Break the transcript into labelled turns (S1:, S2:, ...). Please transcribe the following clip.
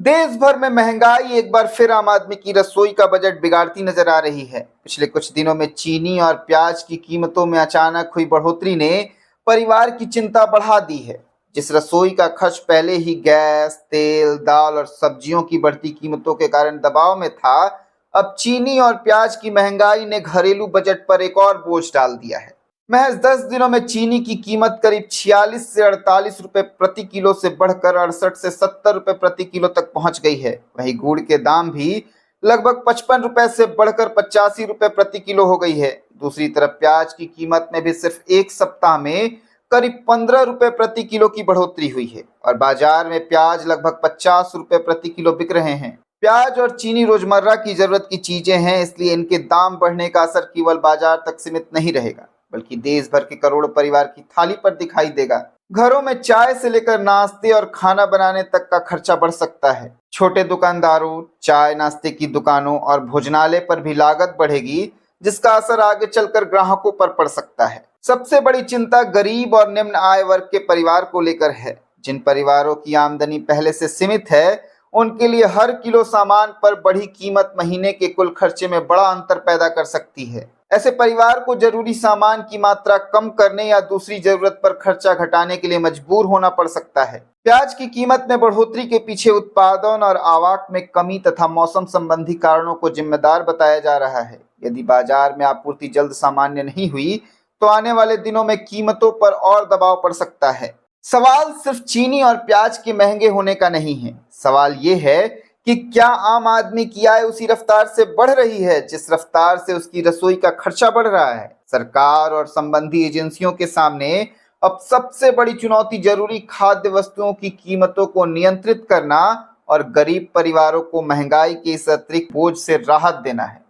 S1: देश भर में महंगाई एक बार फिर आम आदमी की रसोई का बजट बिगाड़ती नजर आ रही है। पिछले कुछ दिनों में चीनी और प्याज की कीमतों में अचानक हुई बढ़ोतरी ने परिवार की चिंता बढ़ा दी है। जिस रसोई का खर्च पहले ही गैस, तेल, दाल और सब्जियों की बढ़ती कीमतों के कारण दबाव में था, अब चीनी और प्याज की महंगाई ने घरेलू बजट पर एक और बोझ डाल दिया है। महज 10 दिनों में चीनी की कीमत करीब 46 से 48 रुपए प्रति किलो से बढ़कर 68 से 70 रुपए प्रति किलो तक पहुंच गई है। वहीं गुड़ के दाम भी लगभग 55 रुपए से बढ़कर 85 रुपए प्रति किलो हो गई है। दूसरी तरफ प्याज की कीमत में भी सिर्फ एक सप्ताह में करीब 15 रुपए प्रति किलो की बढ़ोतरी हुई है और बाजार में प्याज लगभग 50 रुपए प्रति किलो बिक रहे हैं। प्याज और चीनी रोजमर्रा की जरूरत की चीजें हैं, इसलिए इनके दाम बढ़ने का असर केवल बाजार तक सीमित नहीं रहेगा, बल्कि देश भर के करोड़ों परिवार की थाली पर दिखाई देगा। घरों में चाय से लेकर नाश्ते और खाना बनाने तक का खर्चा बढ़ सकता है। छोटे दुकानदारों, चाय नाश्ते की दुकानों और भोजनालय पर भी लागत बढ़ेगी, जिसका असर आगे चलकर ग्राहकों पर पड़ सकता है। सबसे बड़ी चिंता गरीब और निम्न आय वर्ग के परिवार को लेकर है। जिन परिवारों की आमदनी पहले से सीमित है, उनके लिए हर किलो सामान पर बढ़ी कीमत महीने के कुल खर्चे में बड़ा अंतर पैदा कर सकती है। ऐसे परिवार को जरूरी सामान की मात्रा कम करने या दूसरी जरूरत पर खर्चा घटाने के लिए मजबूर होना पड़ सकता है। प्याज की कीमत में बढ़ोतरी के पीछे उत्पादन और आवाक में कमी तथा मौसम संबंधी कारणों को जिम्मेदार बताया जा रहा है। यदि बाजार में आपूर्ति जल्द सामान्य नहीं हुई, तो आने वाले दिनों में कीमतों पर और दबाव पड़ सकता है। सवाल सिर्फ चीनी और प्याज के महंगे होने का नहीं है। सवाल ये है कि क्या आम आदमी की आय उसी रफ्तार से बढ़ रही है जिस रफ्तार से उसकी रसोई का खर्चा बढ़ रहा है। सरकार और संबंधी एजेंसियों के सामने अब सबसे बड़ी चुनौती जरूरी खाद्य वस्तुओं की कीमतों को नियंत्रित करना और गरीब परिवारों को महंगाई के इस अतिरिक्त बोझ से राहत देना है।